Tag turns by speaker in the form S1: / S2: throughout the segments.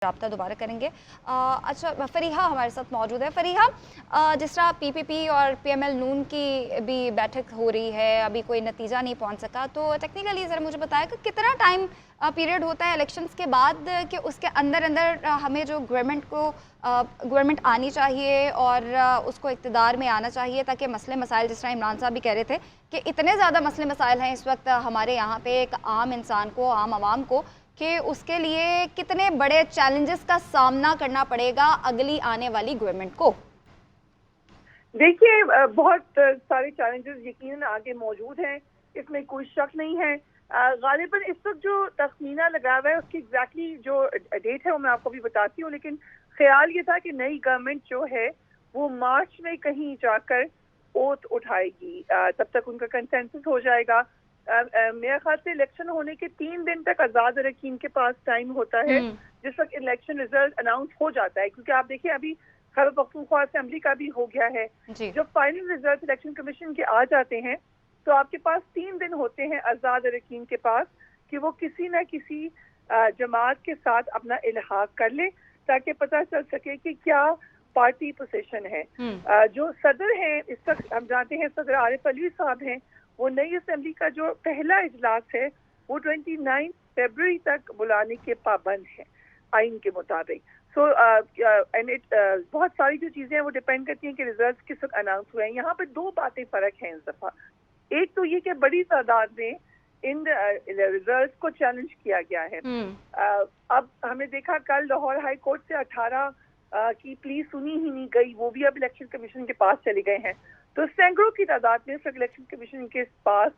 S1: राब्ता दोबारा करेंगे। अच्छा, फरीहा हमारे साथ मौजूद है। फरीहा, जिस तरह पीपीपी और पीएमएल नून की भी बैठक हो रही है, अभी कोई नतीजा नहीं पहुंच सका, तो टेक्निकली ज़रा मुझे बताया कि कितना टाइम पीरियड होता है इलेक्शंस के बाद कि उसके अंदर अंदर हमें जो गवर्नमेंट आनी चाहिए और उसको इक़्तिदार में आना चाहिए, ताकि मसले मसाइल, जिस तरह इमरान साहब भी कह रहे थे कि इतने ज़्यादा मसले मसाइल हैं इस वक्त हमारे यहाँ पे एक आम इंसान को, आम आवाम को, कि उसके लिए कितने बड़े चैलेंजेस का सामना करना पड़ेगा अगली आने वाली गवर्नमेंट को।
S2: देखिए, बहुत सारे चैलेंजेस यकीनन आगे मौजूद हैं, इसमें कोई शक नहीं है। गालिबन इस वक्त जो तखमीना लगा हुआ है उसकी एग्जैक्टली जो डेट है वो मैं आपको भी बताती हूँ, लेकिन ख्याल ये था कि नई गवर्नमेंट जो है वो मार्च में कहीं जाकर ओथ उठाएगी, तब तक उनका कंसेंसस हो जाएगा। मेरे ख्याल से इलेक्शन होने के 3 दिन तक आज़ाद अरकान के पास टाइम होता है जिस वक्त इलेक्शन रिजल्ट अनाउंस हो जाता है, क्योंकि आप देखिए अभी खैबर पख्तूनख्वा असेंबली का भी हो गया है। जब फाइनल रिजल्ट इलेक्शन कमीशन के आ जाते हैं तो आपके पास 3 दिन होते हैं आज़ाद अरकान के पास कि वो किसी न किसी जमात के साथ अपना इल्हाक कर ले, ताकि पता चल सके कि क्या पार्टी पोजीशन है। जो सदर हैं इस वक्त हम जानते हैं सदर आरिफ अलवी साहब हैं, वो नई असेंबली का जो पहला इजलास है वो 29 फरवरी तक बुलाने के पाबंद है आइन के मुताबिक। बहुत सारी जो चीजें हैं वो डिपेंड करती हैं कि रिजल्ट किस वक्त अनाउंस हुए हैं। यहाँ पे 2 बातें फर्क हैं इस दफा। एक तो ये कि बड़ी तादाद में इन रिजल्ट को चैलेंज किया गया है। अब हमने देखा कल लाहौर हाई कोर्ट से 18 की प्ली सुनी ही नहीं गई, वो भी अब इलेक्शन कमीशन के पास चले गए हैं। तो सैकड़ों की तादाद में इलेक्शन कमीशन के पास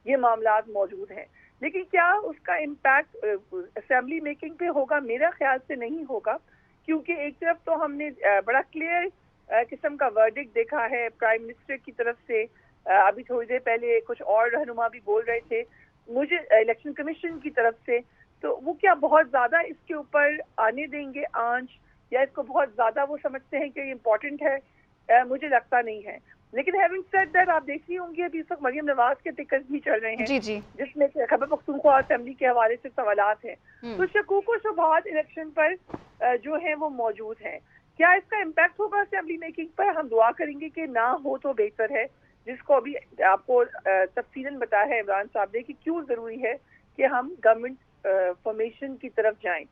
S2: ये मामलात मौजूद हैं, लेकिन क्या उसका इम्पैक्ट असेंबली मेकिंग पे होगा? मेरा ख्याल से नहीं होगा, क्योंकि एक तरफ तो हमने बड़ा क्लियर किस्म का वर्डिक्ट देखा है प्राइम मिनिस्टर की तरफ से। अभी थोड़ी देर पहले कुछ और रहनुमा भी बोल रहे थे मुझे इलेक्शन कमीशन की तरफ से, तो वो क्या बहुत ज्यादा इसके ऊपर आने देंगे आंच, या इसको बहुत ज्यादा वो समझते हैं कि ये इम्पोर्टेंट है? मुझे लगता नहीं है। लेकिन हैविंग सेड दैट, आप देख रही होंगी अभी इस वक्त मरियम नवाज के टिकट भी चल रहे हैं जिसमें खैबर पख्तूनख्वा असेंबली के हवाले से सवालात हैं। तो शकूक व शुबहात इलेक्शन पर जो है वो मौजूद हैं। क्या इसका इम्पैक्ट होगा असेंबली मेकिंग पर? हम दुआ करेंगे कि ना हो तो बेहतर है, जिसको अभी आपको तफसीलन बताया है इमरान साहब ने कि क्यों जरूरी है कि हम गवर्नमेंट फॉर्मेशन की तरफ जाएं।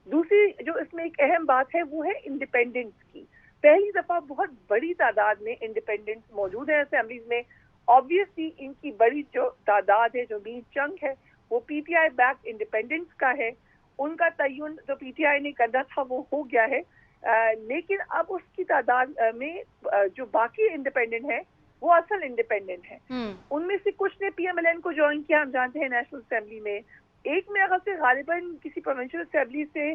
S2: दूसरी जो इसमें एक अहम बात है वो है इंडिपेंडेंस की। पहली दफा बहुत बड़ी तादाद में इंडिपेंडेंट्स मौजूद है असेंबलीज में। ऑब्वियसली इनकी बड़ी जो तादाद है, जो मेन चंक है, वो पीटीआई बैक इंडिपेंडेंट्स का है। उनका तयन जो पीटीआई ने करना था वो हो गया है, लेकिन अब उसकी तादाद में जो बाकी इंडिपेंडेंट है वो असल इंडिपेंडेंट है। उनमें से कुछ ने पीएमएलएन को ज्वाइन किया, हम जानते हैं नेशनल असेंबली में। एक में अगर से गालिबन किसी प्रोविंशियल असेंबली से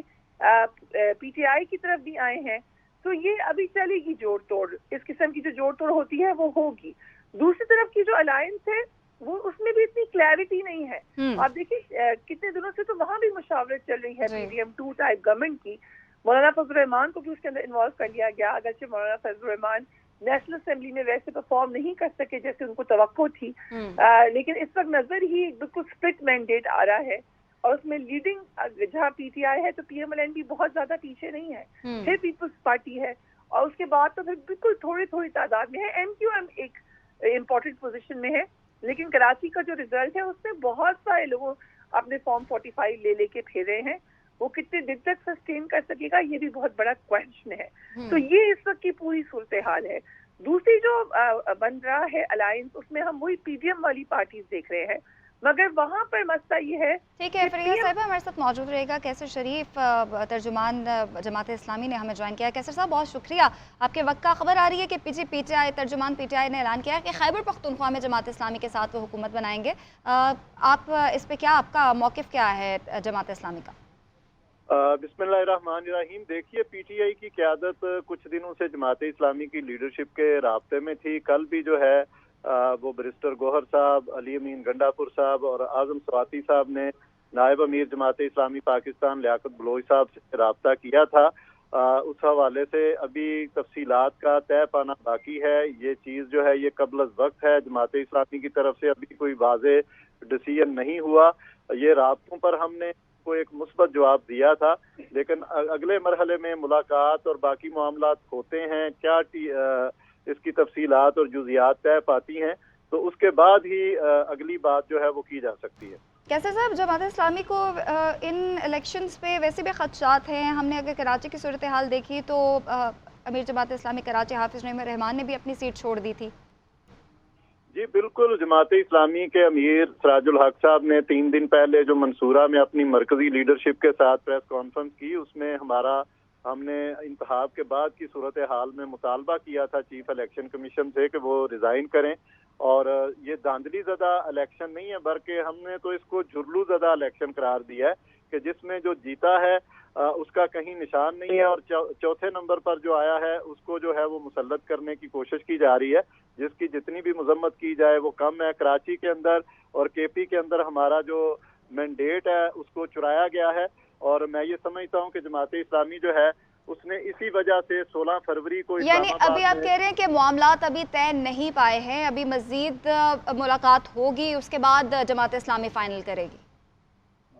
S2: पीटीआई की तरफ भी आए हैं। तो ये अभी चलेगी जोड़ तोड़, इस किस्म की जो जोड़ तोड़ होती है वो होगी। दूसरी तरफ की जो अलायंस है वो उसमें भी इतनी क्लैरिटी नहीं है। आप देखिए कितने दिनों से तो वहां भी मुशावरत चल रही है पीडीएम 2 टाइप गवर्नमेंट की। मौलाना फजल रहमान को भी उसके अंदर इन्वॉल्व कर लिया गया, अगरचे मौलाना फजल रहमान नेशनल असेंबली में वैसे परफॉर्म नहीं कर सके जैसे उनको तवक्को थी, लेकिन इस वक्त नजर ही बिल्कुल स्प्लिट मैंडेट आ रहा है और उसमें लीडिंग जहाँ पीटीआई है तो पीएमएलएन भी बहुत ज्यादा पीछे नहीं है, फिर पीपल्स पार्टी है, और उसके बाद तो फिर बिल्कुल थोड़ी थोड़ी तादाद में है। एमक्यूएम एक इम्पोर्टेंट पोजीशन में है, लेकिन कराची का जो रिजल्ट है उसमें बहुत सारे लोगों अपने फॉर्म 45 ले लेके फेरे हैं। वो कितने दिन तक सस्टेन कर सकेगा ये भी बहुत बड़ा क्वेश्चन है। तो ये इस वक्त की पूरी सूरत हाल है। दूसरी जो बन रहा है अलायंस, उसमें हम वही पीडीएम वाली पार्टीज देख रहे हैं, मगर वहाँ पर मसला ये है।
S1: ठीक है, फरीहा साहिबा हमारे साथ मौजूद रहेगा। कैसर शरीफ तर्जुमान जमात इस्लामी ने हमें ज्वाइन किया। कैसर साहब बहुत शुक्रिया आपके वक्त का। खबर आ रही है कि पीटीआई तर्जुमान पीटीआई ने ऐलान किया है कि खैबर पख्तूनख्वा में जमात इस्लामी के साथ वो हुकूमत बनाएंगे। आप इस पे क्या, आपका मौक़िफ़ क्या है जमात इस्लामी का?
S3: बिस्मिल्लाहिर्रहमानिर्रहीम। देखिए, पीटीआई की क़यादत कुछ दिनों से जमात इस्लामी की लीडरशिप के राब्ते में थी। कल भी जो है वो बैरिस्टर गौहर साहब, अली अमीन गंडापुर साहब और आजम स्वाति साहब ने नायब अमीर जमात इस्लामी पाकिस्तान लियाकत बलोच साहब से राब्ता किया था। उस हवाले से अभी तफसीलात का तय पाना बाकी है। ये चीज़ जो है ये कबल अज़ वक्त है, जमात इस्लामी की तरफ से अभी कोई वाज़े डिसीजन नहीं हुआ। ये राब्तों पर हमने को एक मुस्बत जवाब दिया था, लेकिन अगले मरहले में मुलाकात और बाकी मामलात होते हैं, क्या इसकी तफसीलात और जुजियात तय पाती हैं, तो उसके बाद ही अगली बात जो है वो की जा सकती है।
S1: कैसर साहब, जमात इस्लामी को इन इलेक्शंस पे वैसे भी खदशात हैं। हमने अगर कराची की सूरत हाल देखी तो अमीर जमात इस्लामी कराची हाफिज नईम रहमान ने भी अपनी सीट छोड़ दी थी।
S3: जी बिल्कुल, जमात इस्लामी के अमीर सिराजुल हक साहब ने 3 दिन पहले जो मंसूरा में अपनी मरकजी लीडरशिप के साथ प्रेस कॉन्फ्रेंस की, उसमें हमने इंतखाब के बाद की सूरत हाल में मुतालबा किया था चीफ इलेक्शन कमीशन से कि वो रिज़ाइन करें, और ये धांधली ज़दा इलेक्शन नहीं है, बल्कि हमने तो इसको जुर्लू ज़दा इलेक्शन करार दिया है कि जिसमें जो जीता है उसका कहीं निशान नहीं है, और चौथे नंबर पर जो आया है उसको जो है वो मुसल्लत करने की कोशिश की जा रही है, जिसकी जितनी भी मजम्मत की जाए वो कम है। कराची के अंदर और केपी के अंदर हमारा जो मैंडेट है उसको चुराया गया है, और मैं ये समझता हूँ कि जमात इस्लामी जो है उसने इसी वजह से 16 फरवरी को,
S1: यानी अभी आप कह रहे हैं कि मामलात अभी तय नहीं पाए हैं, अभी मजीद मुलाकात होगी, उसके बाद जमात इस्लामी फाइनल करेगी?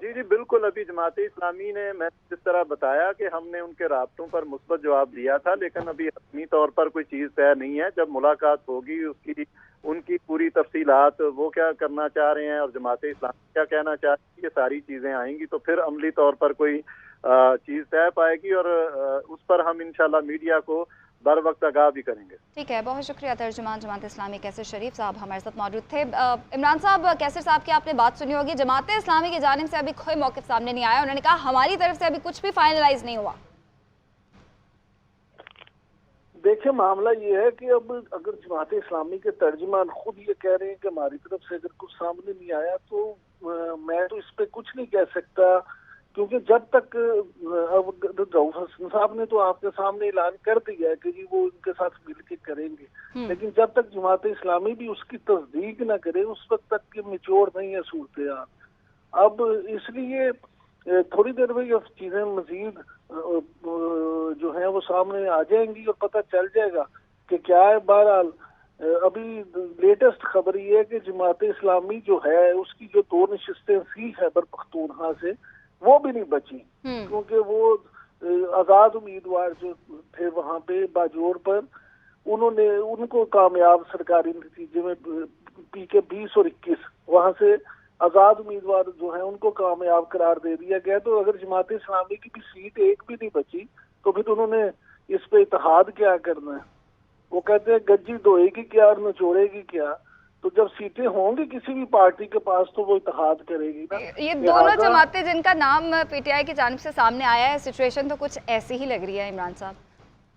S3: जी जी बिल्कुल, अभी जमात इस्लामी ने, मैं जिस तरह बताया कि हमने उनके राब्तों पर मुस्बत जवाब दिया था, लेकिन अभी रस्मी तौर पर कोई चीज़ तय नहीं है। जब मुलाकात होगी उसकी उनकी पूरी तफसीलात, वो क्या करना चाह रहे हैं और जमात इस्लामी क्या कहना चाह रही है, ये सारी चीज़ें आएंगी तो फिर अमली तौर पर कोई चीज़ तय पाएगी, और उस पर हम इंशाल्लाह मीडिया को बर वक्त आगाह भी करेंगे।
S1: ठीक है, बहुत शुक्रिया। तर्जुमान जमात इस्लामी कैसर शरीफ साहब हमारे साथ मौजूद थे। इमरान साहब, कैसर साहब की आपने बात सुनी होगी, जमात इस्लामी की जानिब से अभी कोई मौक़िफ़ सामने नहीं आया, उन्होंने कहा हमारी तरफ से अभी कुछ भी फाइनलाइज नहीं हुआ।
S4: देखिए, मामला ये है कि अब अगर जमात इस्लामी के तर्जुमान खुद ये कह रहे हैं कि हमारी तरफ से अगर कुछ सामने नहीं आया, तो मैं तो इस पे कुछ नहीं कह सकता, क्योंकि जब तक अब रऊफ हसन साहब ने तो आपके सामने ऐलान कर दिया है कि जी वो उनके साथ मिलकर करेंगे, लेकिन जब तक जमात इस्लामी भी उसकी तस्दीक न करे उस वक्त तक ये निचोड़ नहीं है सूरत हाल। अब इसलिए थोड़ी देर में ये चीजें मजीद जो है वो सामने आ जाएंगी और पता चल जाएगा कि क्या है। बहरहाल अभी लेटेस्ट खबर ये है कि जमात इस्लामी जो है उसकी जो 2 नशिस्तें थी खैबर पख्तूनख्वा से, वो भी नहीं बची, क्योंकि वो आजाद उम्मीदवार जो थे वहां पे बाजोर पर, उनको कामयाब सरकारी नतीजे में PK 20 और 21 वहां से आजाद उम्मीदवार जो है उनको कामयाब करार दे दिया गया। तो अगर जमात इस्लामी की भी सीट एक भी नहीं बची तो फिर उन्होंने इस पे इत्तेहाद क्या करना है। वो कहते हैं गज्जी धोएगी क्या और निचोड़ेगी क्या, तो जब सीटें होंगी किसी भी पार्टी के पास तो वो इत्तेहाद करेगी ना।
S1: ये दोनों जमातें जिनका नाम PTI की जानिब से सामने आया है, सिचुएशन तो कुछ ऐसी ही लग रही है इमरान साहब।